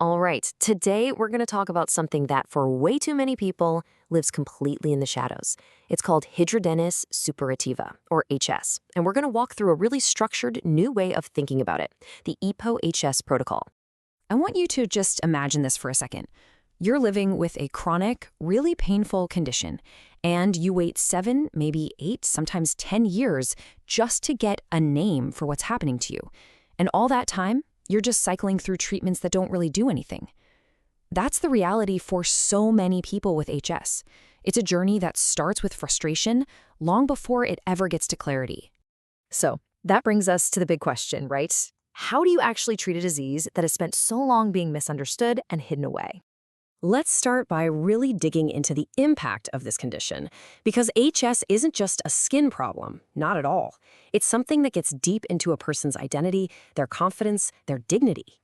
All right, today we're going to talk about something that for way too many people lives completely in the shadows. It's called Hidradenitis Suppurativa, or HS, and we're going to walk through a really structured new way of thinking about it, the EPOH HS Protocol. I want you to just imagine this for a second. You're living with a chronic, really painful condition, and you wait 7, maybe 8, sometimes 10 years just to get a name for what's happening to you. And all that time, you're just cycling through treatments that don't really do anything. That's the reality for so many people with HS. It's a journey that starts with frustration long before it ever gets to clarity. So that brings us to the big question, right? How do you actually treat a disease that has spent so long being misunderstood and hidden away? Let's start by really digging into the impact of this condition, because HS isn't just a skin problem, not at all. It's something that gets deep into a person's identity, their confidence, their dignity.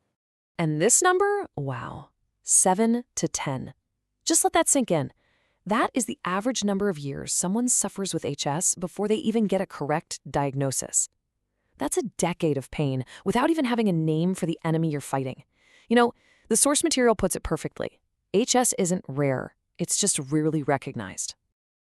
And this number, wow, 7 to 10. Just let that sink in. That is the average number of years someone suffers with HS before they even get a correct diagnosis. That's a decade of pain without even having a name for the enemy you're fighting. You know, the source material puts it perfectly. HS isn't rare, it's just rarely recognized.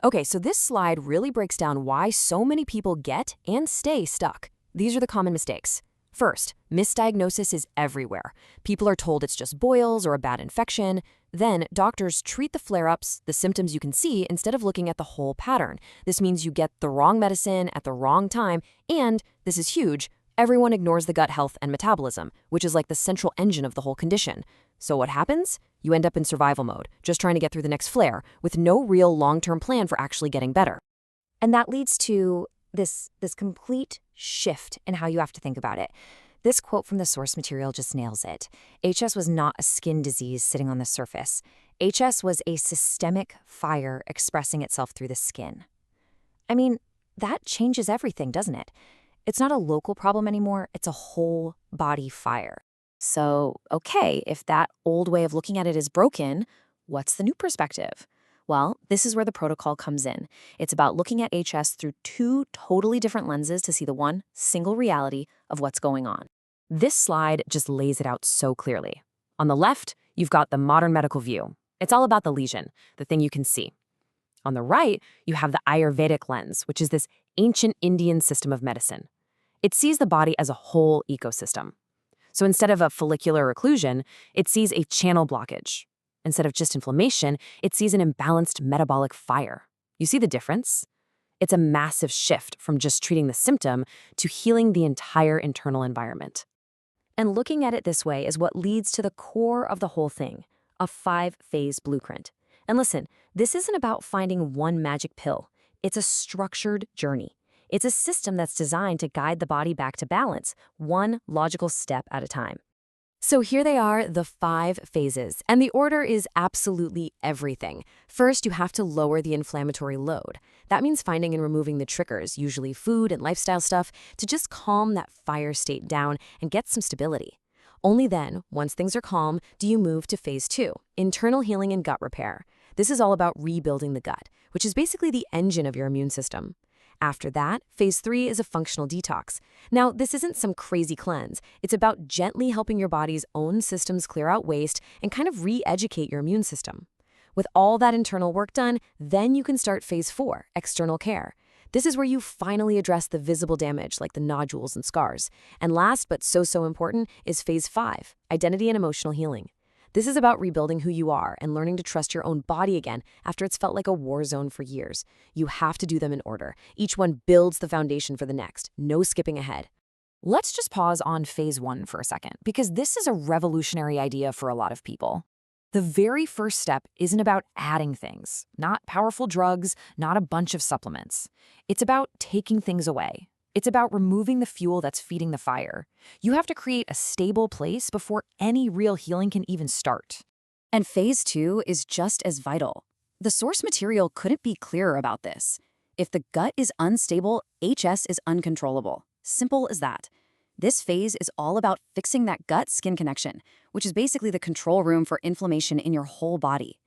Okay, so this slide really breaks down why so many people get and stay stuck. These are the common mistakes. First, misdiagnosis is everywhere. People are told it's just boils or a bad infection. Then, doctors treat the flare-ups, the symptoms you can see, instead of looking at the whole pattern. This means you get the wrong medicine at the wrong time, and, this is huge, everyone ignores the gut health and metabolism, which is like the central engine of the whole condition. So what happens? You end up in survival mode, just trying to get through the next flare, with no real long-term plan for actually getting better. And that leads to this complete shift in how you have to think about it. This quote from the source material just nails it. HS was not a skin disease sitting on the surface. HS was a systemic fire expressing itself through the skin. I mean, that changes everything, doesn't it? It's not a local problem anymore, it's a whole body fire. So, okay, if that old way of looking at it is broken, what's the new perspective? Well, this is where the protocol comes in. It's about looking at HS through 2 totally different lenses to see the one single reality of what's going on. This slide just lays it out so clearly. On the left, you've got the modern medical view. It's all about the lesion, the thing you can see. On the right, you have the Ayurvedic lens, which is this ancient Indian system of medicine. It sees the body as a whole ecosystem. So instead of a follicular occlusion, it sees a channel blockage. Instead of just inflammation, it sees an imbalanced metabolic fire. You see the difference? It's a massive shift from just treating the symptom to healing the entire internal environment. And looking at it this way is what leads to the core of the whole thing, a 5-phase blueprint. And listen, this isn't about finding one magic pill. It's a structured journey. It's a system that's designed to guide the body back to balance, one logical step at a time. So here they are, the 5 phases, and the order is absolutely everything. First, you have to lower the inflammatory load. That means finding and removing the triggers, usually food and lifestyle stuff, to just calm that fire state down and get some stability. Only then, once things are calm, do you move to phase 2, internal healing and gut repair. This is all about rebuilding the gut, which is basically the engine of your immune system. After that, phase 3 is a functional detox. Now, this isn't some crazy cleanse. It's about gently helping your body's own systems clear out waste and kind of re-educate your immune system. With all that internal work done, then you can start phase 4, external care. This is where you finally address the visible damage like the nodules and scars. And last but so important is phase 5, identity and emotional healing. This is about rebuilding who you are and learning to trust your own body again after it's felt like a war zone for years. You have to do them in order. Each one builds the foundation for the next. No skipping ahead. Let's just pause on phase 1 for a second, because this is a revolutionary idea for a lot of people. The very first step isn't about adding things, not powerful drugs, not a bunch of supplements. It's about taking things away. It's about removing the fuel that's feeding the fire. You have to create a stable place before any real healing can even start. And phase 2 is just as vital. The source material couldn't be clearer about this. If the gut is unstable, HS is uncontrollable. Simple as that. This phase is all about fixing that gut-skin connection, which is basically the control room for inflammation in your whole body.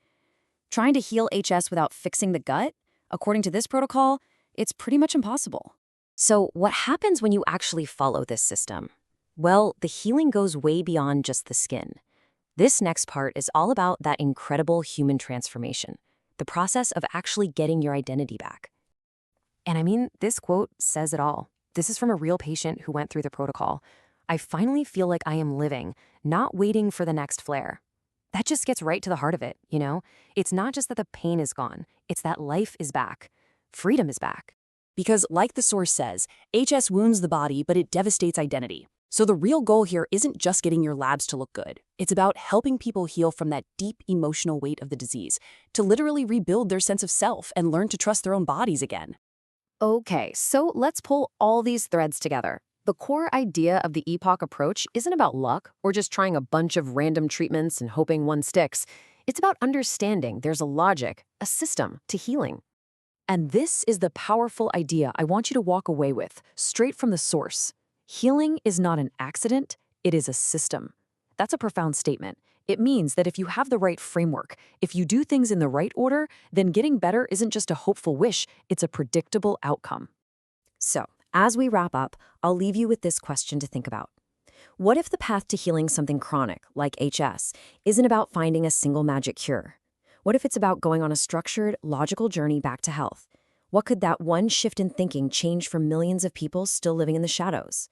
Trying to heal HS without fixing the gut, according to this protocol, it's pretty much impossible. So what happens when you actually follow this system? Well, the healing goes way beyond just the skin. This next part is all about that incredible human transformation, the process of actually getting your identity back. And I mean, this quote says it all. This is from a real patient who went through the protocol. I finally feel like I am living, not waiting for the next flare. That just gets right to the heart of it, you know? It's not just that the pain is gone, it's that life is back. Freedom is back. Because, like the source says, HS wounds the body, but it devastates identity. So the real goal here isn't just getting your labs to look good. It's about helping people heal from that deep emotional weight of the disease, to literally rebuild their sense of self and learn to trust their own bodies again. Okay, so let's pull all these threads together. The core idea of the EPOH approach isn't about luck or just trying a bunch of random treatments and hoping one sticks. It's about understanding there's a logic, a system to healing. And this is the powerful idea I want you to walk away with, straight from the source. Healing is not an accident, it is a system. That's a profound statement. It means that if you have the right framework, if you do things in the right order, then getting better isn't just a hopeful wish, it's a predictable outcome. So, as we wrap up, I'll leave you with this question to think about. What if the path to healing something chronic, like HS, isn't about finding a single magic cure? What if it's about going on a structured, logical journey back to health? What could that one shift in thinking change for millions of people still living in the shadows?